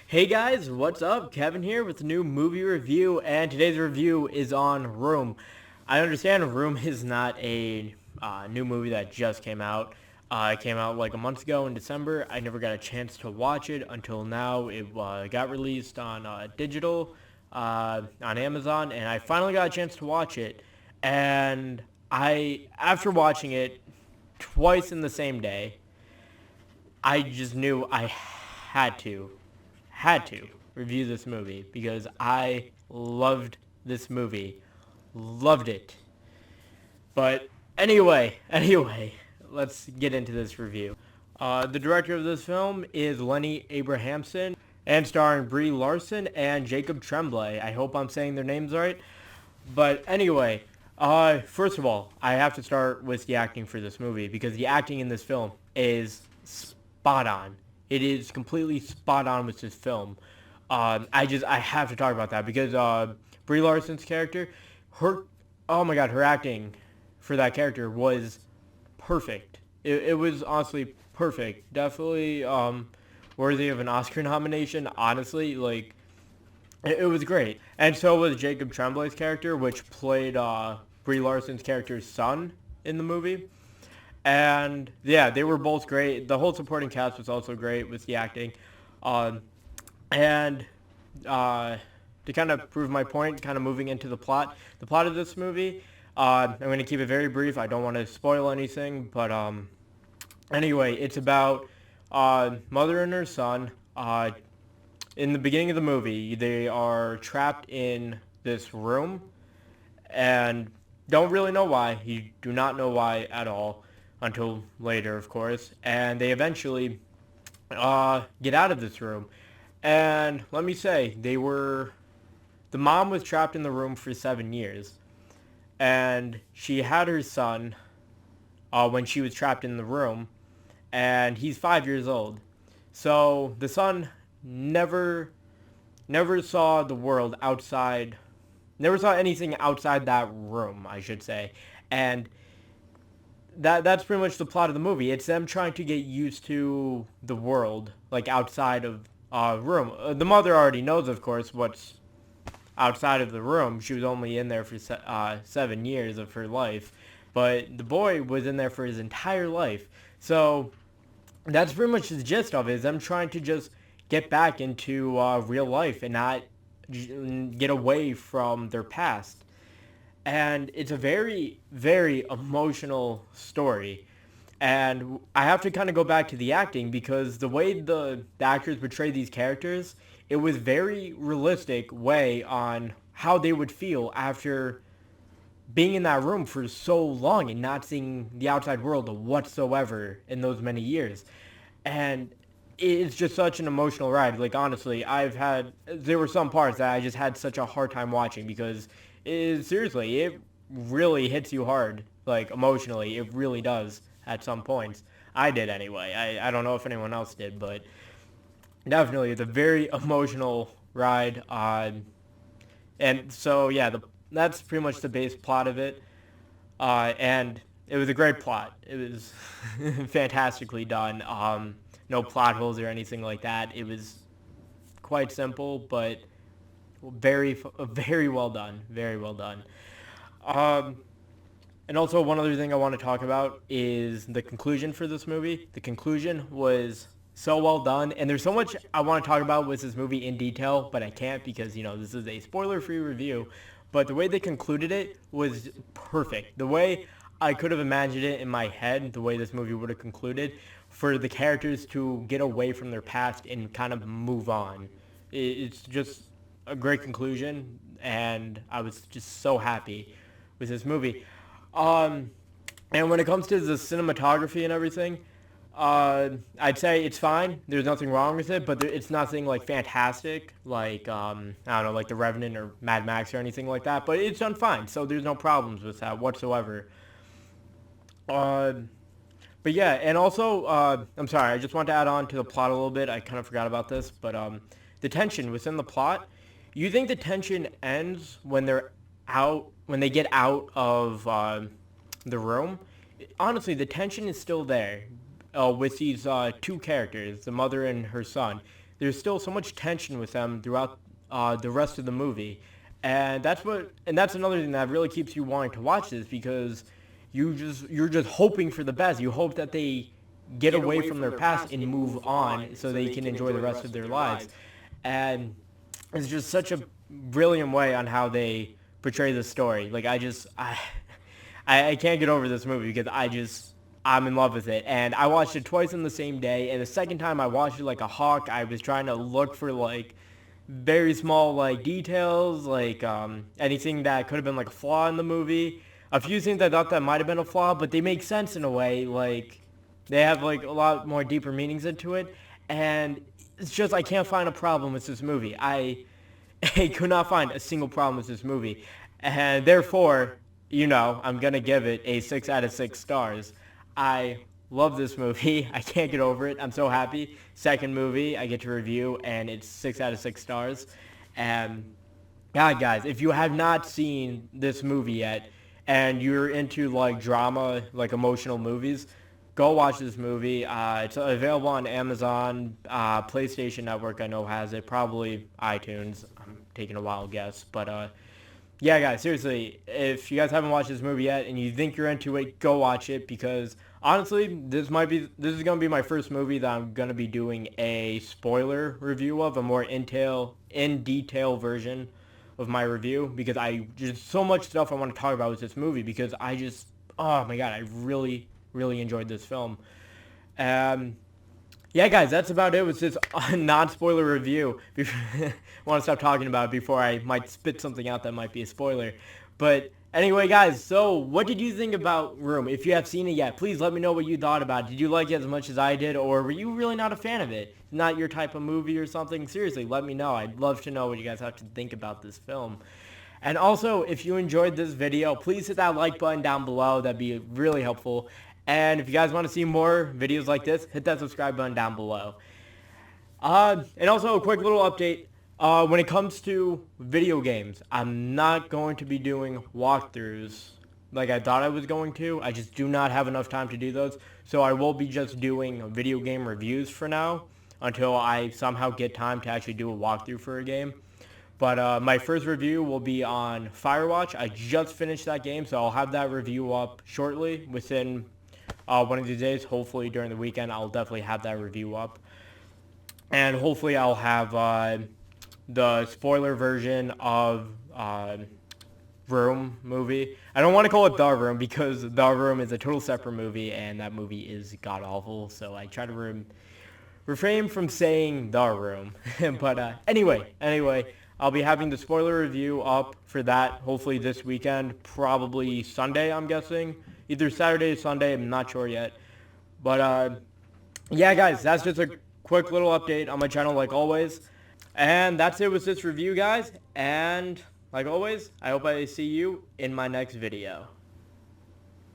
Hey guys, what's up? Kevin here with a new movie review, and today's review is on Room. I understand Room is not a new movie that just came out. It came out like a month ago in December. I never got a chance to watch it until now. It got released on digital on Amazon, and I finally got a chance to watch it. And after watching it twice in the same day, I just knew I had to review this movie because I loved this movie. Loved it. But anyway, let's get into this review. The director of this film is Lenny Abrahamson, and starring Brie Larson and Jacob Tremblay. I hope I'm saying their names right. But anyway, first of all, I have to start with the acting for this movie because the acting in this film is spot on. It is completely spot on with this film. I have to talk about that because Brie Larson's character, her oh my god, her acting for that character was perfect. It was honestly perfect. Definitely worthy of an Oscar nomination. Honestly, like it was great. And so was Jacob Tremblay's character, which played Brie Larson's character's son in the movie. And yeah, they were both great. The whole supporting cast was also great with the acting. Um, and to kind of prove my point, kind of moving into the plot of this movie, I'm going to keep it very brief. I don't want to spoil anything, but anyway, it's about mother and her son. In the beginning of the movie, they are trapped in this room and don't really know why. You do not know why at all until later, of course. And they eventually get out of this room. And let me say, the mom was trapped in the room for 7 years. And she had her son when she was trapped in the room. And he's 5 years old. So the son never saw the world outside, never saw anything outside that room, I should say. And that's pretty much the plot of the movie. It's them trying to get used to the world, like outside of room. The mother already knows, of course, what's outside of the room. She was only in there for 7 years of her life, but the boy was in there for his entire life. So that's pretty much the gist of it. Is them trying to just get back into real life and not get away from their past. And it's a very, very emotional story. And I have to kind of go back to the acting because the way the actors portray these characters, it was very realistic way on how they would feel after being in that room for so long and not seeing the outside world whatsoever in those many years. And it's just such an emotional ride. Like, honestly, there were some parts that I just had such a hard time watching because seriously, it really hits you hard, like emotionally. It really does at some points. I did anyway. I don't know if anyone else did, but definitely it's a very emotional ride. And so, yeah, that's pretty much the base plot of it. And it was a great plot. It was fantastically done. No plot holes or anything like that. It was quite simple, but very well done. Very well done. Um, and also one other thing I want to talk about is the conclusion for this movie. The conclusion was so well done, and there's so much I want to talk about with this movie in detail, but I can't because this is a spoiler-free review. But the way they concluded it was perfect. The way I could have imagined it in my head, the way this movie would have concluded, for the characters to get away from their past and kind of move on. It's just a great conclusion, and I was just so happy with this movie. Um, and when it comes to the cinematography and everything, I'd say it's fine. There's nothing wrong with it, but it's nothing like fantastic, like I don't know, like The Revenant or Mad Max or anything like that. But it's done fine, so there's no problems with that whatsoever. Uh, but yeah, and also, I'm sorry, I just want to add on to the plot a little bit. I kind of forgot about this, but the tension within the plot. You think the tension ends when they get out of the room? Honestly, the tension is still there with these two characters, the mother and her son. there's still so much tension with them throughout the rest of the movie. And that's another thing that really keeps you wanting to watch this, because you're just hoping for the best. You hope that they get away from their past and move on so they can enjoy the rest of their lives. And it's just such a brilliant way on how they portray the story. Like, I can't get over this movie because I'm in love with it. And I watched it twice in the same day, and the second time I watched it like a hawk. I was trying to look for like very small like details, like anything that could have been like a flaw in the movie. A few things I thought that might have been a flaw, but they make sense in a way. Like, they have like a lot more deeper meanings into it, and it's just I can't find a problem with this movie. I could not find a single problem with this movie, and therefore, I'm gonna give it a 6 out of 6 stars. I love this movie. I can't get over it. I'm so happy. Second movie I get to review, and it's 6 out of 6 stars. And God, guys, if you have not seen this movie yet, and you're into like drama, like emotional movies, go watch this movie. It's available on Amazon, PlayStation Network. I know has it. Probably iTunes. I'm taking a wild guess, but yeah, guys, seriously, if you guys haven't watched this movie yet and you think you're into it, go watch it, because honestly, this is gonna be my first movie that I'm gonna be doing a spoiler review of, a more in detail version of my review, because I just so much stuff I want to talk about with this movie, because oh my god, I really really enjoyed this film. Yeah, guys, that's about it with this non-spoiler review. I want to stop talking about it before I might spit something out that might be a spoiler. But anyway, guys, so what did you think about Room? If you have seen it yet, please let me know what you thought about it. Did you like it as much as I did, or were you really not a fan of it? Not your type of movie or something? Seriously, let me know. I'd love to know what you guys have to think about this film. And also, if you enjoyed this video, please hit that like button down below. That'd be really helpful. And if you guys want to see more videos like this, hit that subscribe button down below. And also a quick little update. When it comes to video games, I'm not going to be doing walkthroughs like I thought I was going to. I just do not have enough time to do those. So I will be just doing video game reviews for now until I somehow get time to actually do a walkthrough for a game. But my first review will be on Firewatch. I just finished that game, so I'll have that review up shortly within one of these days. Hopefully during the weekend, I'll definitely have that review up. And hopefully I'll have the spoiler version of Room movie. I don't want to call it The Room, because The Room is a total separate movie, and that movie is god-awful. So I try to refrain from saying The Room. But anyway, I'll be having the spoiler review up for that hopefully this weekend, probably Sunday, I'm guessing. Either Saturday or Sunday, I'm not sure yet. But yeah, guys, that's just a quick little update on my channel like always. And that's it with this review, guys. And like always, I hope I see you in my next video.